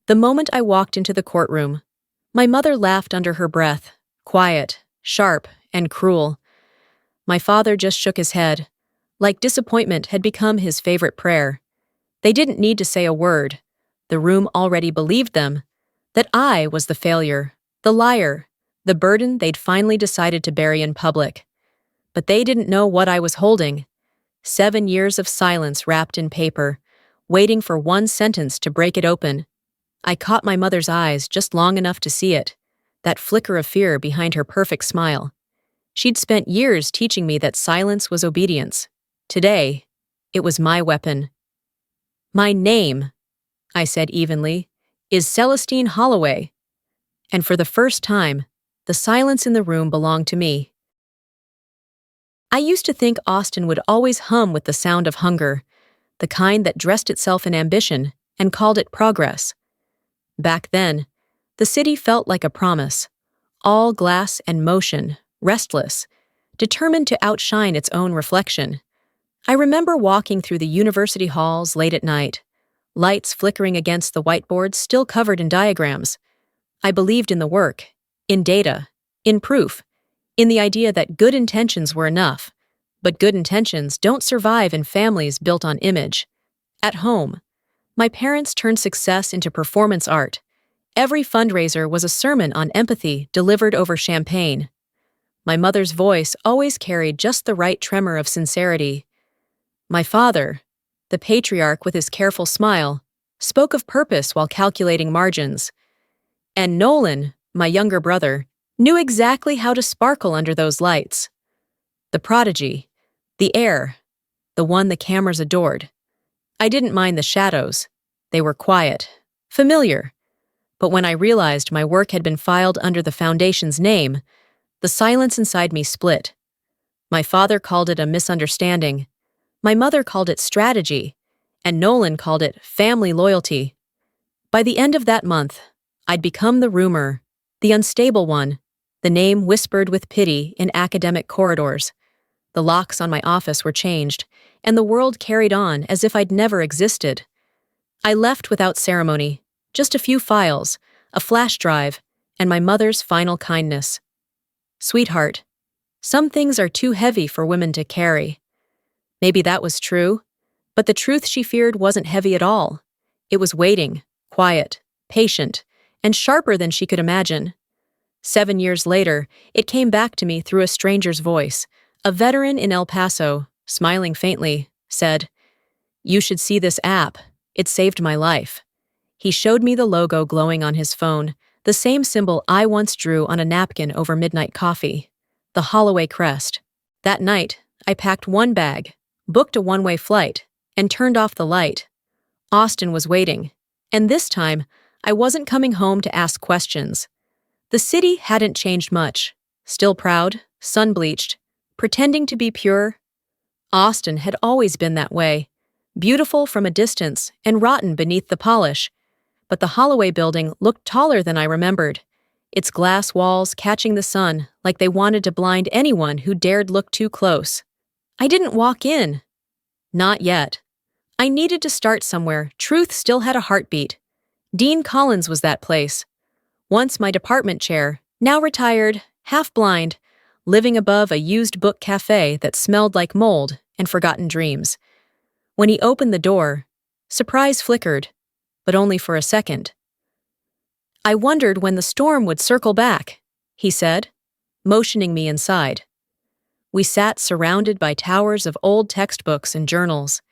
The moment I walked into the courtroom, my mother laughed under her breath, quiet, sharp, and cruel. My father just shook his head, like disappointment had become his favorite prayer. They didn't need to say a word. The room already believed them, that I was the failure, the liar, the burden they'd finally decided to bury in public. But they didn't know what I was holding. 7 years of silence wrapped in paper, waiting for one sentence to break it open. I caught my mother's eyes just long enough to see it, that flicker of fear behind her perfect smile. She'd spent years teaching me that silence was obedience. Today, it was my weapon. "My name," I said evenly, "is Celestine Holloway." And for the first time, the silence in the room belonged to me. I used to think Austin would always hum with the sound of hunger, the kind that dressed itself in ambition and called it progress. Back then, the city felt like a promise, all glass and motion, restless, determined to outshine its own reflection. I remember walking through the university halls late at night, lights flickering against the whiteboards still covered in diagrams. I believed in the work, in data, in proof, in the idea that good intentions were enough. But good intentions don't survive in families built on image. At home, my parents turned success into performance art. Every fundraiser was a sermon on empathy delivered over champagne. My mother's voice always carried just the right tremor of sincerity. My father, the patriarch with his careful smile, spoke of purpose while calculating margins. And Nolan, my younger brother, knew exactly how to sparkle under those lights. The prodigy, the heir, the one the cameras adored. I didn't mind the shadows. They were quiet, familiar. But when I realized my work had been filed under the foundation's name, the silence inside me split. My father called it a misunderstanding. My mother called it strategy, and Nolan called it family loyalty. By the end of that month, I'd become the rumor, the unstable one, the name whispered with pity in academic corridors. The locks on my office were changed, and the world carried on as if I'd never existed. I left without ceremony, just a few files, a flash drive, and my mother's final kindness. "Sweetheart, some things are too heavy for women to carry." Maybe that was true, but the truth she feared wasn't heavy at all. It was waiting, quiet, patient, and sharper than she could imagine. 7 years later, it came back to me through a stranger's voice. A veteran in El Paso, smiling faintly, said, "You should see this app. It saved my life." He showed me the logo glowing on his phone, the same symbol I once drew on a napkin over midnight coffee, the Holloway crest. That night, I packed one bag, booked a one-way flight, and turned off the light. Austin was waiting, and this time, I wasn't coming home to ask questions. The city hadn't changed much, still proud, sun-bleached, pretending to be pure. Austin had always been that way, beautiful from a distance and rotten beneath the polish. But the Holloway building looked taller than I remembered, its glass walls catching the sun like they wanted to blind anyone who dared look too close. I didn't walk in. Not yet. I needed to start somewhere. Truth still had a heartbeat. Dean Collins was that place. Once my department chair, now retired, half-blind, living above a used book cafe that smelled like mold and forgotten dreams. When he opened the door, surprise flickered, but only for a second. "I wondered when the storm would circle back," he said, motioning me inside. We sat surrounded by towers of old textbooks and journals.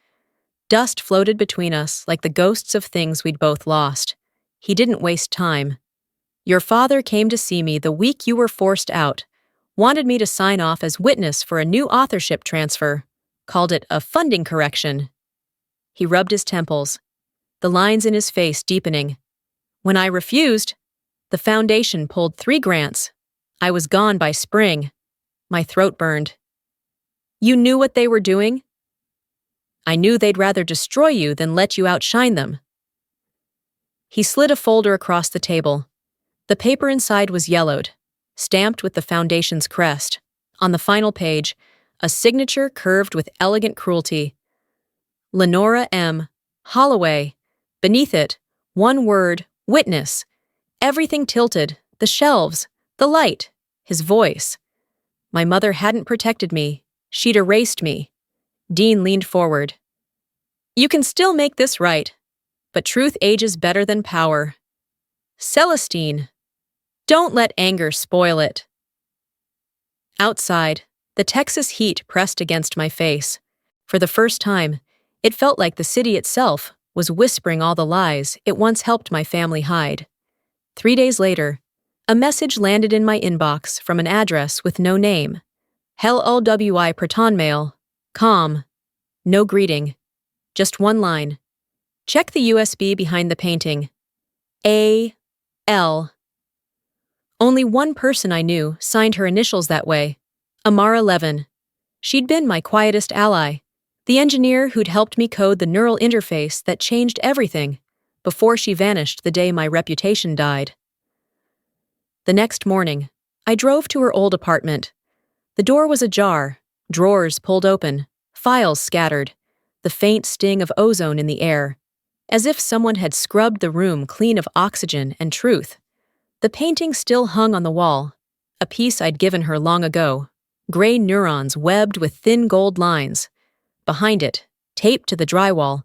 Dust floated between us like the ghosts of things we'd both lost. He didn't waste time. "Your father came to see me the week you were forced out, wanted me to sign off as witness for a new authorship transfer, called it a funding correction." He rubbed his temples, the lines in his face deepening. "When I refused, the foundation pulled 3 grants. I was gone by spring." My throat burned. "You knew what they were doing?" "I knew they'd rather destroy you than let you outshine them." He slid a folder across the table. The paper inside was yellowed, stamped with the foundation's crest. On the final page, a signature curved with elegant cruelty. "Lenora M. Holloway." Beneath it, one word, Witness. Everything tilted, the shelves, the light, his voice. My mother hadn't protected me. She'd erased me. Dean leaned forward. You can still make this right, but truth ages better than power. Celestine, don't let anger spoil it. Outside, the Texas heat pressed against my face. For the first time, it felt like the city itself was whispering all the lies it once helped my family hide. 3 days later, a message landed in my inbox from an address with no name. Hell LWI Proton Mail. Calm. No greeting. Just one line. Check the USB behind the painting. A.L. Only one person I knew signed her initials that way. Amara Levin. She'd been my quietest ally, the engineer who'd helped me code the neural interface that changed everything before she vanished the day my reputation died. The next morning, I drove to her old apartment. The door was ajar, drawers pulled open, files scattered, the faint sting of ozone in the air, as if someone had scrubbed the room clean of oxygen and truth. The painting still hung on the wall, a piece I'd given her long ago, gray neurons webbed with thin gold lines. Behind it, taped to the drywall,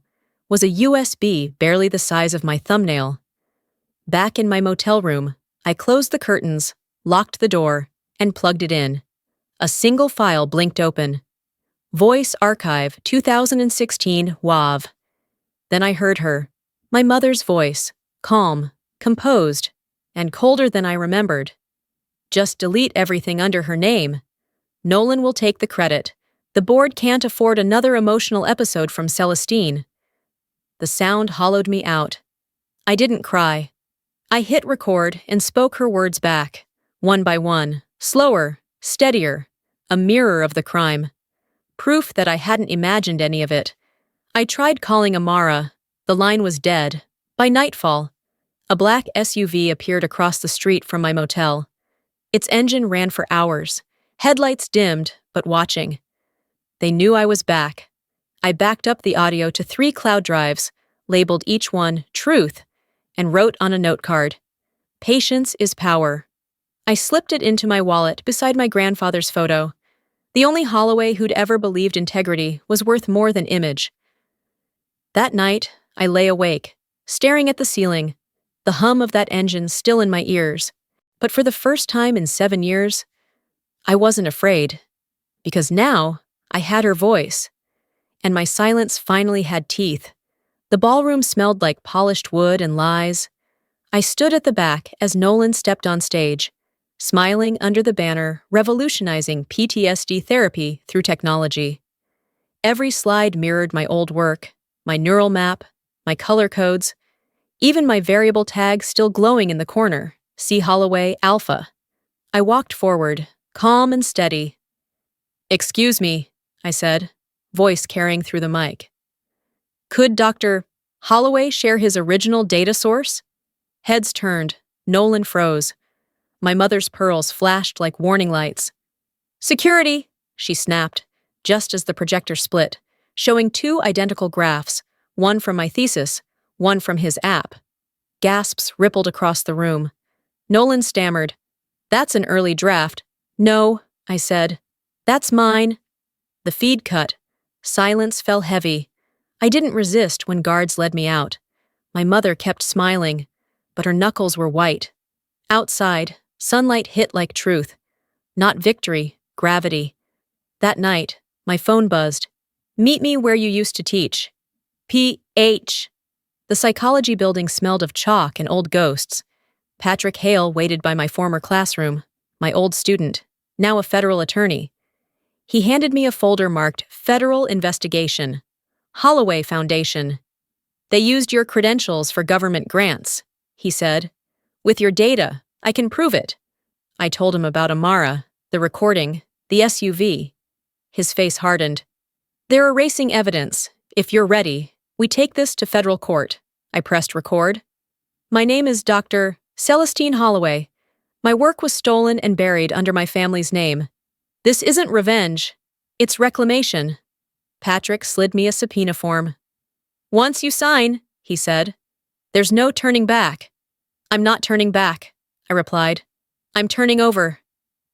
was a USB barely the size of my thumbnail. Back in my motel room, I closed the curtains, locked the door, and plugged it in. A single file blinked open. Voice Archive 2016 WAV. Then I heard her, my mother's voice, calm, composed, and colder than I remembered. Just delete everything under her name. Nolan will take the credit. The board can't afford another emotional episode from Celestine. The sound hollowed me out. I didn't cry. I hit record and spoke her words back, one by one, slower, steadier, a mirror of the crime. Proof that I hadn't imagined any of it. I tried calling Amara. The line was dead. By nightfall, a black SUV appeared across the street from my motel. Its engine ran for hours, headlights dimmed, but watching. They knew I was back. I backed up the audio to 3 cloud drives, labeled each one Truth, and wrote on a note card, Patience is power. I slipped it into my wallet beside my grandfather's photo. The only Holloway who'd ever believed integrity was worth more than image. That night, I lay awake, staring at the ceiling, the hum of that engine still in my ears. But for the first time in 7 years, I wasn't afraid, because now I had her voice, and my silence finally had teeth. The ballroom smelled like polished wood and lies. I stood at the back as Nolan stepped on stage, smiling under the banner revolutionizing PTSD therapy through technology. Every slide mirrored my old work, my neural map, my color codes, even my variable tag still glowing in the corner, C. Holloway Alpha. I walked forward, calm and steady. Excuse me, I said, voice carrying through the mic. Could Dr. Holloway share his original data source? Heads turned, Nolan froze. My mother's pearls flashed like warning lights. Security, she snapped, just as the projector split, showing 2 identical graphs, one from my thesis, one from his app. Gasps rippled across the room. Nolan stammered. That's an early draft. No, I said. That's mine. The feed cut. Silence fell heavy. I didn't resist when guards led me out. My mother kept smiling, but her knuckles were white. Outside, sunlight hit like truth. Not victory, gravity. That night, my phone buzzed. Meet me where you used to teach. P.H. The psychology building smelled of chalk and old ghosts. Patrick Hale waited by my former classroom, my old student, now a federal attorney. He handed me a folder marked Federal Investigation, Holloway Foundation. They used your credentials for government grants, he said. With your data, I can prove it. I told him about Amara, the recording, the SUV. His face hardened. They're erasing evidence. If you're ready, we take this to federal court. I pressed record. My name is Dr. Celestine Holloway. My work was stolen and buried under my family's name. This isn't revenge. It's reclamation. Patrick slid me a subpoena form. Once you sign, he said, there's no turning back. I'm not turning back, I replied. I'm turning over.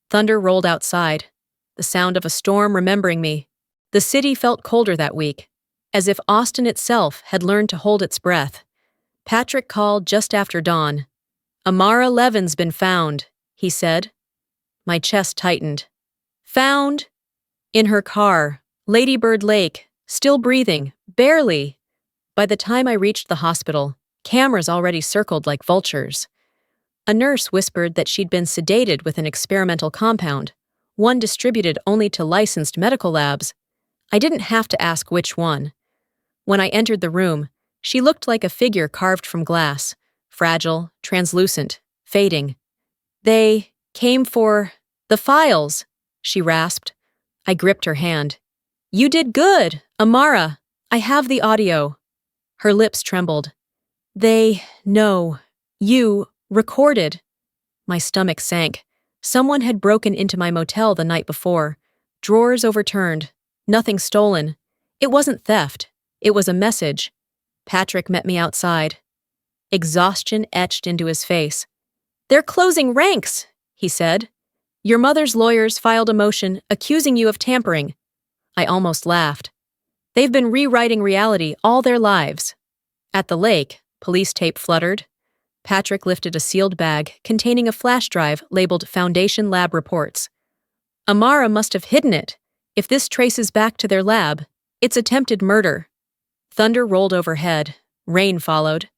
Thunder rolled outside, the sound of a storm remembering me. The city felt colder that week, as if Austin itself had learned to hold its breath. Patrick called just after dawn. Amara Levin's been found, he said. My chest tightened. Found? In her car, Ladybird Lake, still breathing, barely. By the time I reached the hospital, cameras already circled like vultures. A nurse whispered that she'd been sedated with an experimental compound, one distributed only to licensed medical labs. I didn't have to ask which one. When I entered the room, she looked like a figure carved from glass, fragile, translucent, fading. They came for the files, she rasped. I gripped her hand. You did good, Amara. I have the audio. Her lips trembled. They know. You recorded. My stomach sank. Someone had broken into my motel the night before. Drawers overturned. Nothing stolen. It wasn't theft. It was a message. Patrick met me outside. Exhaustion etched into his face. They're closing ranks, he said. Your mother's lawyers filed a motion accusing you of tampering. I almost laughed. They've been rewriting reality all their lives. At the lake, police tape fluttered. Patrick lifted a sealed bag containing a flash drive labeled Foundation Lab Reports. Amara must have hidden it. If this traces back to their lab, it's attempted murder. Thunder rolled overhead. Rain followed.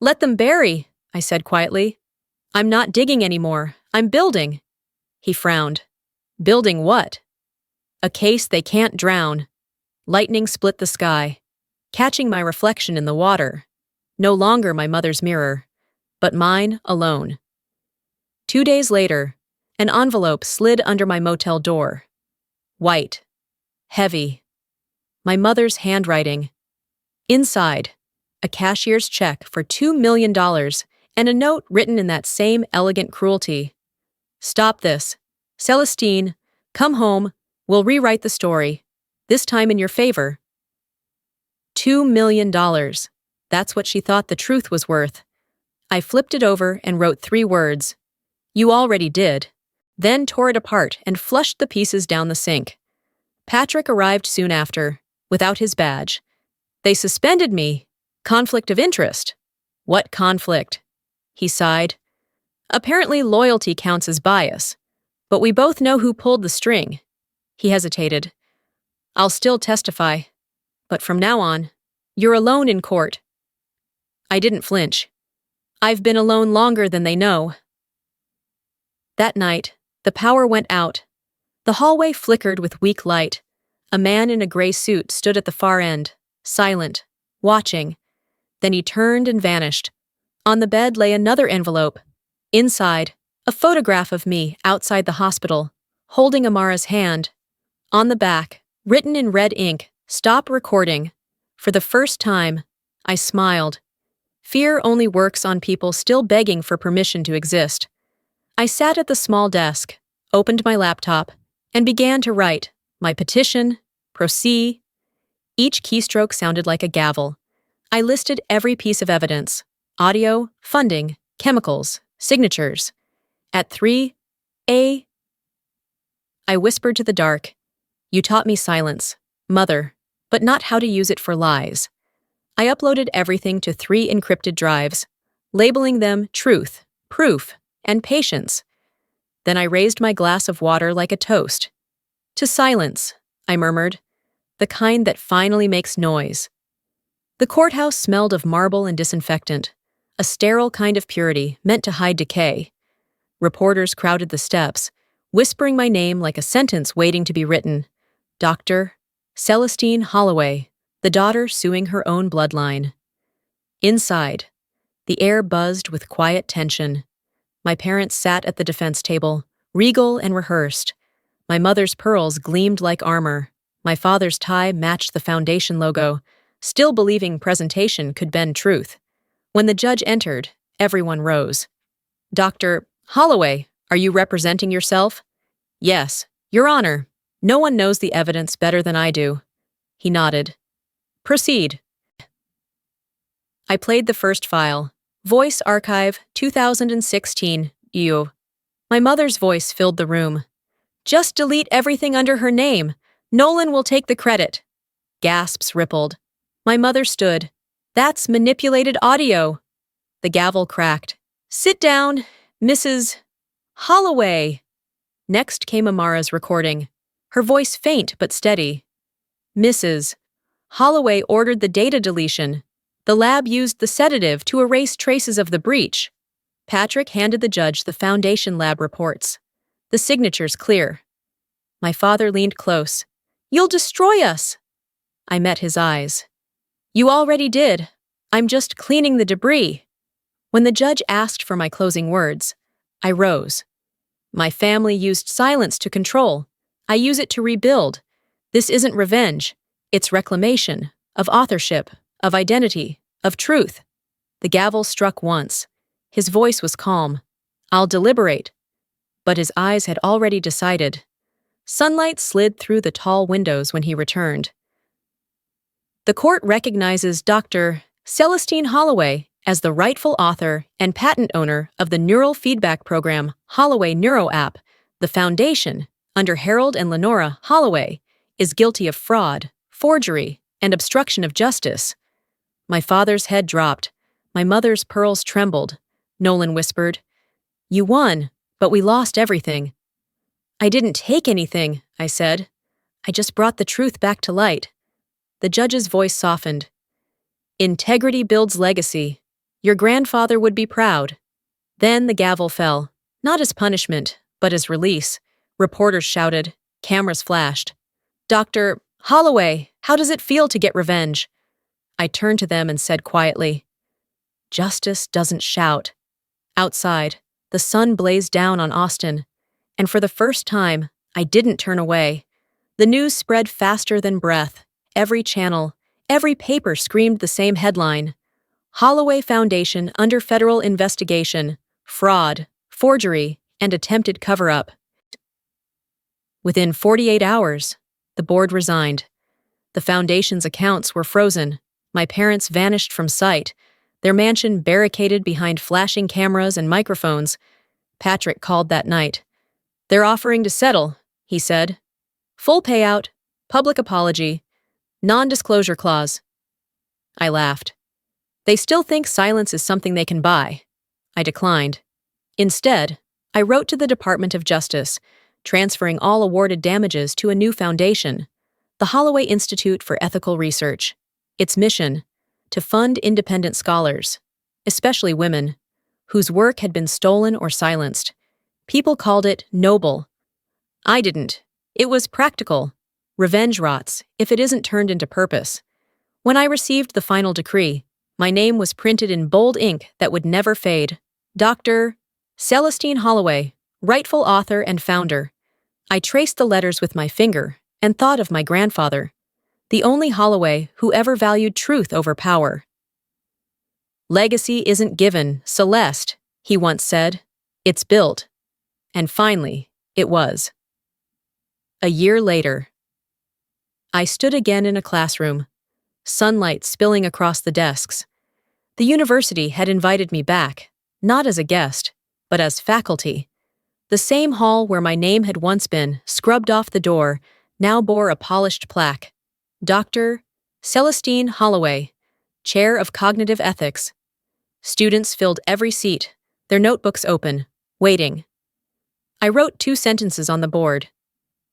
Let them bury, I said quietly. I'm not digging anymore. I'm building. He frowned. Building what? A case they can't drown. Lightning split the sky, catching my reflection in the water. No longer my mother's mirror, but mine alone. 2 days later, an envelope slid under my motel door. White. Heavy. My mother's handwriting. Inside, a cashier's check for $2 million and a note written in that same elegant cruelty. Stop this. Celestine, come home. We'll rewrite the story. This time in your favor. $2 million. That's what she thought the truth was worth. I flipped it over and wrote 3 words. You already did. Then tore it apart and flushed the pieces down the sink. Patrick arrived soon after, without his badge. They suspended me. Conflict of interest. What conflict? He sighed. Apparently loyalty counts as bias, but we both know who pulled the string. He hesitated. I'll still testify, but from now on, you're alone in court. I didn't flinch. I've been alone longer than they know. That night, the power went out. The hallway flickered with weak light. A man in a gray suit stood at the far end, silent, watching. Then he turned and vanished. On the bed lay another envelope. Inside, a photograph of me outside the hospital, holding Amara's hand. On the back, written in red ink, "Stop recording." For the first time, I smiled. Fear only works on people still begging for permission to exist. I sat at the small desk, opened my laptop, and began to write my petition, proceed. Each keystroke sounded like a gavel. I listed every piece of evidence: audio, funding, chemicals, signatures. At 3 I whispered to the dark, "You taught me silence, Mother, but not how to use it for lies." I uploaded everything to 3 encrypted drives, labeling them truth, proof, and patience. Then I raised my glass of water like a toast. To silence, I murmured, the kind that finally makes noise. The courthouse smelled of marble and disinfectant, a sterile kind of purity meant to hide decay. Reporters crowded the steps, whispering my name like a sentence waiting to be written. Dr. Celestine Holloway, the daughter suing her own bloodline. Inside, the air buzzed with quiet tension. My parents sat at the defense table, regal and rehearsed. My mother's pearls gleamed like armor. My father's tie matched the foundation logo, still believing presentation could bend truth. When the judge entered, everyone rose. Dr. Holloway, are you representing yourself? Yes, Your Honor. No one knows the evidence better than I do. He nodded. Proceed. I played the first file, Voice Archive, 2016, EU. My mother's voice filled the room. Just delete everything under her name. Nolan will take the credit. Gasps rippled. My mother stood. That's manipulated audio. The gavel cracked. Sit down, Mrs. Holloway. Next came Amara's recording, her voice faint but steady. Mrs. Holloway ordered the data deletion. The lab used the sedative to erase traces of the breach. Patrick handed the judge the Foundation lab reports. The signatures clear. My father leaned close. You'll destroy us. I met his eyes. You already did. I'm just cleaning the debris. When the judge asked for my closing words, I rose. My family used silence to control. I use it to rebuild. This isn't revenge. It's reclamation of authorship, of identity, of truth. The gavel struck once. His voice was calm. I'll deliberate. But his eyes had already decided. Sunlight slid through the tall windows when he returned. The court recognizes Dr. Celestine Holloway as the rightful author and patent owner of the neural feedback program Holloway Neuro App. The Foundation, under Harold and Lenora Holloway, is guilty of fraud, forgery, and obstruction of justice. My father's head dropped. My mother's pearls trembled. Nolan whispered, You won, but we lost everything. I didn't take anything, I said. I just brought the truth back to light. The judge's voice softened. Integrity builds legacy. Your grandfather would be proud. Then the gavel fell, not as punishment, but as release. Reporters shouted. Cameras flashed. Dr. Holloway, how does it feel to get revenge? I turned to them and said quietly, Justice doesn't shout. Outside, the sun blazed down on Austin, and for the first time, I didn't turn away. The news spread faster than breath. Every channel, every paper screamed the same headline. Holloway Foundation under federal investigation, fraud, forgery, and attempted cover-up. Within 48 hours, the board resigned. The foundation's accounts were frozen. My parents vanished from sight, their mansion barricaded behind flashing cameras and microphones. Patrick called that night. They're offering to settle, he said. Full payout, public apology, non-disclosure clause. I laughed. They still think silence is something they can buy. I declined. Instead, I wrote to the Department of Justice, transferring all awarded damages to a new foundation, the Holloway Institute for Ethical Research. Its mission, to fund independent scholars, especially women, whose work had been stolen or silenced. People called it noble. I didn't. It was practical. Revenge rots if it isn't turned into purpose. When I received the final decree, my name was printed in bold ink that would never fade. Dr. Celestine Holloway, rightful author and founder. I traced the letters with my finger and thought of my grandfather, the only Holloway who ever valued truth over power. Legacy isn't given, Celeste, he once said. It's built. And finally, it was. A year later, I stood again in a classroom, sunlight spilling across the desks. The university had invited me back, not as a guest, but as faculty. The same hall where my name had once been, scrubbed off the door, now bore a polished plaque. Dr. Celestine Holloway, Chair of Cognitive Ethics. Students filled every seat, their notebooks open, waiting. I wrote 2 sentences on the board.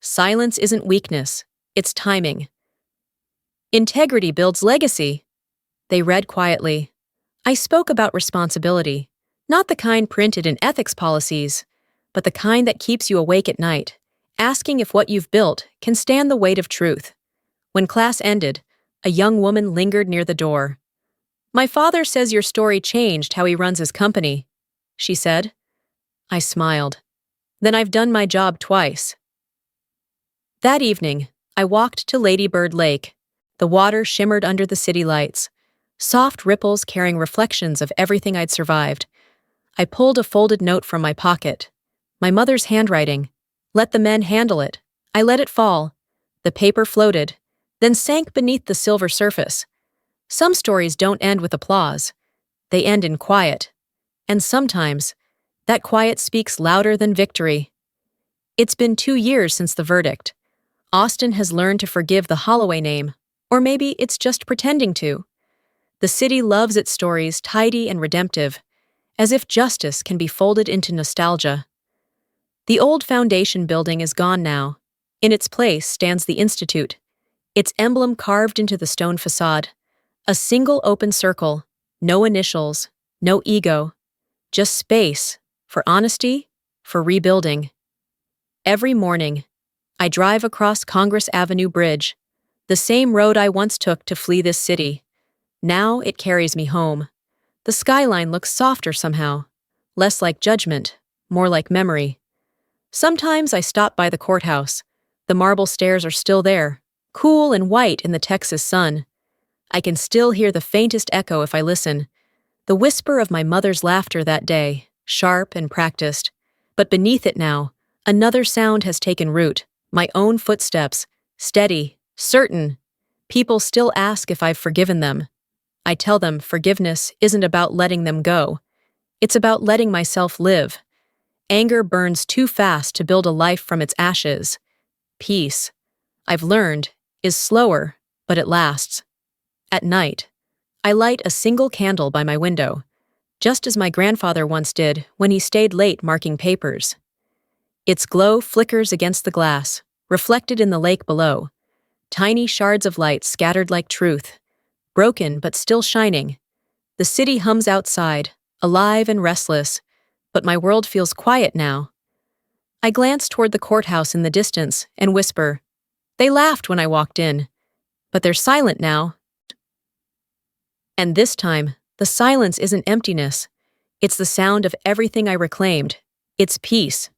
Silence isn't weakness, it's timing. Integrity builds legacy. They read quietly. I spoke about responsibility, not the kind printed in ethics policies, but the kind that keeps you awake at night, asking if what you've built can stand the weight of truth. When class ended, a young woman lingered near the door. My father says your story changed how he runs his company, she said. I smiled. Then I've done my job twice. That evening, I walked to Lady Bird Lake. The water shimmered under the city lights, soft ripples carrying reflections of everything I'd survived. I pulled a folded note from my pocket. My mother's handwriting. Let the men handle it. I let it fall. The paper floated, then sank beneath the silver surface. Some stories don't end with applause. they end in quiet. And sometimes, that quiet speaks louder than victory. It's been 2 years since the verdict. Austin has learned to forgive the Holloway name, or maybe it's just pretending to. The city loves its stories tidy and redemptive, as if justice can be folded into nostalgia. The old foundation building is gone now. In its place stands the Institute, its emblem carved into the stone facade. A single open circle, no initials, no ego, just space for honesty, for rebuilding. Every morning, I drive across Congress Avenue Bridge, the same road I once took to flee this city. Now it carries me home. The skyline looks softer somehow, less like judgment, more like memory. Sometimes I stop by the courthouse. The marble stairs are still there, cool and white in the Texas sun. I can still hear the faintest echo if I listen, the whisper of my mother's laughter that day, sharp and practiced. But beneath it now, another sound has taken root, my own footsteps, steady, certain. People still ask if I've forgiven them. I tell them forgiveness isn't about letting them go. It's about letting myself live. Anger burns too fast to build a life from its ashes. Peace, I've learned, is slower, but it lasts. At night, I light a single candle by my window, just as my grandfather once did when he stayed late marking papers. Its glow flickers against the glass, reflected in the lake below. Tiny shards of light scattered like truth, broken but still shining. The city hums outside, alive and restless, but my world feels quiet now. I glance toward the courthouse in the distance and whisper, "They laughed when I walked in, but they're silent now." And this time, the silence isn't emptiness. It's the sound of everything I reclaimed. It's peace,